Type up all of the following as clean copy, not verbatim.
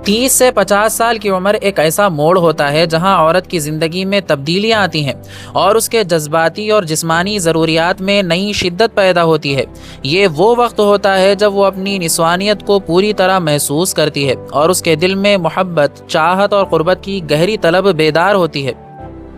30 سے 50 سال کی عمر ایک ایسا موڑ ہوتا ہے جہاں عورت کی زندگی میں تبدیلیاں آتی ہیں اور اس کے جذباتی اور جسمانی ضروریات میں نئی شدت پیدا ہوتی ہے۔ یہ وہ وقت ہوتا ہے جب وہ اپنی نسوانیت کو پوری طرح محسوس کرتی ہے اور اس کے دل میں محبت، چاہت اور قربت کی گہری طلب بیدار ہوتی ہے۔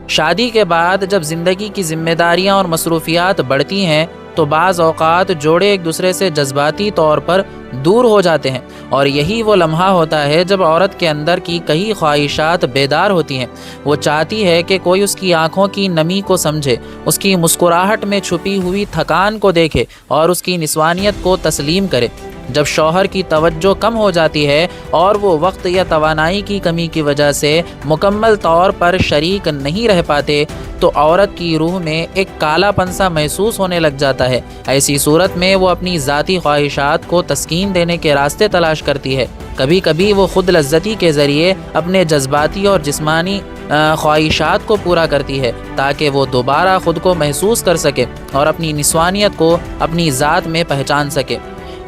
شادی کے بعد جب زندگی کی ذمہ داریاں اور مصروفیات بڑھتی ہیں تو بعض اوقات جوڑے ایک دوسرے سے جذباتی طور پر دور ہو جاتے ہیں، اور یہی وہ لمحہ ہوتا ہے جب عورت کے اندر کی کئی خواہشات بیدار ہوتی ہیں۔ وہ چاہتی ہے کہ کوئی اس کی آنکھوں کی نمی کو سمجھے، اس کی مسکراہٹ میں چھپی ہوئی تھکان کو دیکھے اور اس کی نسوانیت کو تسلیم کرے۔ جب شوہر کی توجہ کم ہو جاتی ہے اور وہ وقت یا توانائی کی کمی کی وجہ سے مکمل طور پر شریک نہیں رہ پاتے تو عورت کی روح میں ایک کالا پن سا محسوس ہونے لگ جاتا ہے۔ ایسی صورت میں وہ اپنی ذاتی خواہشات کو تسکین دینے کے راستے تلاش کرتی ہے۔ کبھی کبھی وہ خود لذتی کے ذریعے اپنے جذباتی اور جسمانی خواہشات کو پورا کرتی ہے تاکہ وہ دوبارہ خود کو محسوس کر سکے اور اپنی نسوانیت کو اپنی ذات میں پہچان سکے۔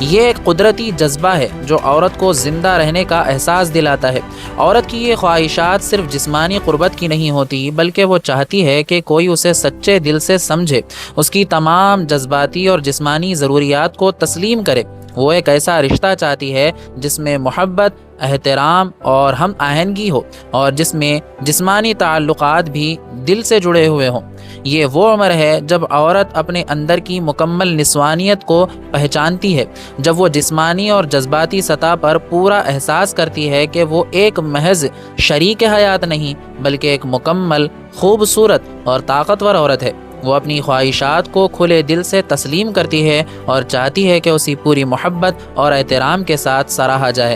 یہ ایک قدرتی جذبہ ہے جو عورت کو زندہ رہنے کا احساس دلاتا ہے۔ عورت کی یہ خواہشات صرف جسمانی قربت کی نہیں ہوتی، بلکہ وہ چاہتی ہے کہ کوئی اسے سچے دل سے سمجھے، اس کی تمام جذباتی اور جسمانی ضروریات کو تسلیم کرے۔ وہ ایک ایسا رشتہ چاہتی ہے جس میں محبت، احترام اور ہم آہنگی ہو، اور جس میں جسمانی تعلقات بھی دل سے جڑے ہوئے ہوں۔ یہ وہ عمر ہے جب عورت اپنے اندر کی مکمل نسوانیت کو پہچانتی ہے، جب وہ جسمانی اور جذباتی سطح پر پورا احساس کرتی ہے کہ وہ ایک محض شریک حیات نہیں بلکہ ایک مکمل، خوبصورت اور طاقتور عورت ہے۔ وہ اپنی خواہشات کو کھلے دل سے تسلیم کرتی ہے اور چاہتی ہے کہ اسی پوری محبت اور احترام کے ساتھ سراہا جائے۔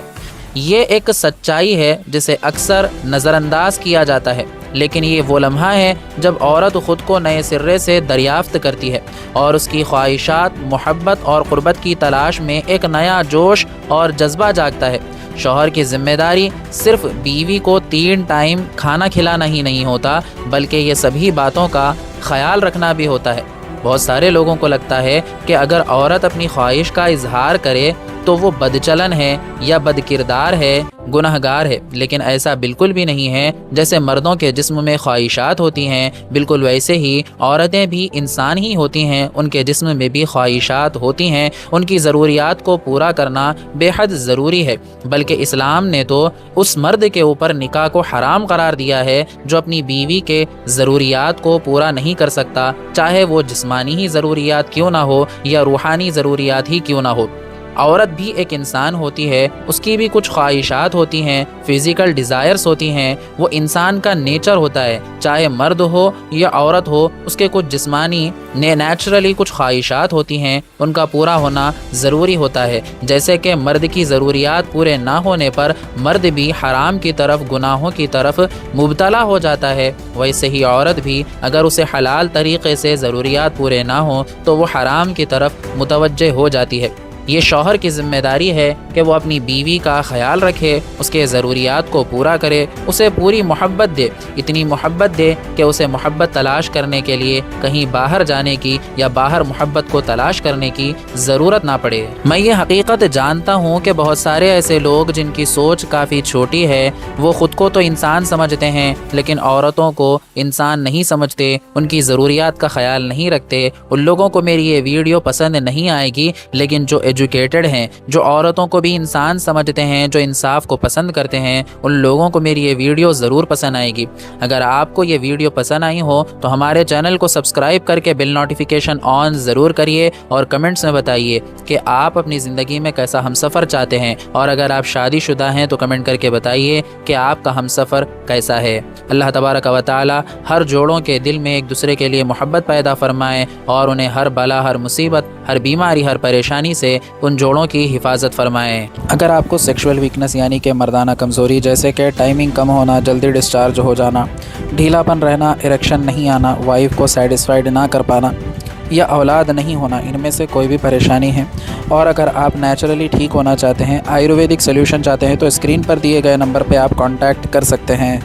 یہ ایک سچائی ہے جسے اکثر نظر انداز کیا جاتا ہے، لیکن یہ وہ لمحہ ہے جب عورت خود کو نئے سرے سے دریافت کرتی ہے اور اس کی خواہشات، محبت اور قربت کی تلاش میں ایک نیا جوش اور جذبہ جاگتا ہے۔ شوہر کی ذمہ داری صرف بیوی کو 3 ٹائم کھانا کھلانا ہی نہیں ہوتا، بلکہ یہ سبھی باتوں کا خیال رکھنا بھی ہوتا ہے۔ بہت سارے لوگوں کو لگتا ہے کہ اگر عورت اپنی خواہش کا اظہار کرے تو وہ بدچلن ہے یا بد کردار ہے، گنہگار ہے، لیکن ایسا بالکل بھی نہیں ہے۔ جیسے مردوں کے جسم میں خواہشات ہوتی ہیں، بالکل ویسے ہی عورتیں بھی انسان ہی ہوتی ہیں، ان کے جسم میں بھی خواہشات ہوتی ہیں۔ ان کی ضروریات کو پورا کرنا بے حد ضروری ہے، بلکہ اسلام نے تو اس مرد کے اوپر نکاح کو حرام قرار دیا ہے جو اپنی بیوی کے ضروریات کو پورا نہیں کر سکتا، چاہے وہ جسمانی ہی ضروریات کیوں نہ ہو یا روحانی ضروریات ہی کیوں نہ ہو۔ عورت بھی ایک انسان ہوتی ہے، اس کی بھی کچھ خواہشات ہوتی ہیں، فزیکل ڈیزائرز ہوتی ہیں۔ وہ انسان کا نیچر ہوتا ہے، چاہے مرد ہو یا عورت ہو، اس کے کچھ جسمانی نیچرلی کچھ خواہشات ہوتی ہیں، ان کا پورا ہونا ضروری ہوتا ہے۔ جیسے کہ مرد کی ضروریات پورے نہ ہونے پر مرد بھی حرام کی طرف، گناہوں کی طرف مبتلا ہو جاتا ہے، ویسے ہی عورت بھی اگر اسے حلال طریقے سے ضروریات پورے نہ ہوں تو وہ حرام کی طرف متوجہ ہو جاتی ہے۔ یہ شوہر کی ذمہ داری ہے کہ وہ اپنی بیوی کا خیال رکھے، اس کے ضروریات کو پورا کرے، اسے پوری محبت دے، اتنی محبت دے کہ اسے محبت تلاش کرنے کے لیے کہیں باہر جانے کی یا باہر محبت کو تلاش کرنے کی ضرورت نہ پڑے۔ میں یہ حقیقت جانتا ہوں کہ بہت سارے ایسے لوگ جن کی سوچ کافی چھوٹی ہے، وہ خود کو تو انسان سمجھتے ہیں لیکن عورتوں کو انسان نہیں سمجھتے، ان کی ضروریات کا خیال نہیں رکھتے۔ ان لوگوں کو میری یہ ویڈیو پسند نہیں آئے گی، لیکن جو ایجوکیٹڈ ہیں، جو عورتوں کو بھی انسان سمجھتے ہیں، جو انصاف کو پسند کرتے ہیں، ان لوگوں کو میری یہ ویڈیو ضرور پسند آئے گی۔ اگر آپ کو یہ ویڈیو پسند آئی ہو تو ہمارے چینل کو سبسکرائب کر کے بیل نوٹیفیکیشن آن ضرور کریے اور کمنٹس میں بتائیے کہ آپ اپنی زندگی میں کیسا ہمسفر چاہتے ہیں، اور اگر آپ شادی شدہ ہیں تو کمنٹ کر کے بتائیے کہ آپ کا ہمسفر کیسا ہے۔ اللہ تبارک و تعالی ہر جوڑوں کے دل میں ایک دوسرے کے لیے محبت پیدا فرمائے اور انہیں ہر بلا، ہر مصیبت، ہر بیماری، ہر پریشانی سے ان جوڑوں کی حفاظت فرمائے۔ اگر آپ کو سیکشول ویکنس یعنی کہ مردانہ کمزوری جیسے کہ ٹائمنگ کم ہونا، جلدی ڈسچارج ہو جانا، ڈھیلا پن رہنا، اریکشن نہیں آنا، وائف کو سیٹسفائیڈ نہ کر پانا یا اولاد نہیں ہونا، ان میں سے کوئی بھی پریشانی ہے، اور اگر آپ نیچرلی ٹھیک ہونا چاہتے ہیں، آیورویدک سلیوشن چاہتے ہیں، تو اسکرین پر دیے گئے نمبر پہ آپ کانٹیکٹ کر سکتے ہیں۔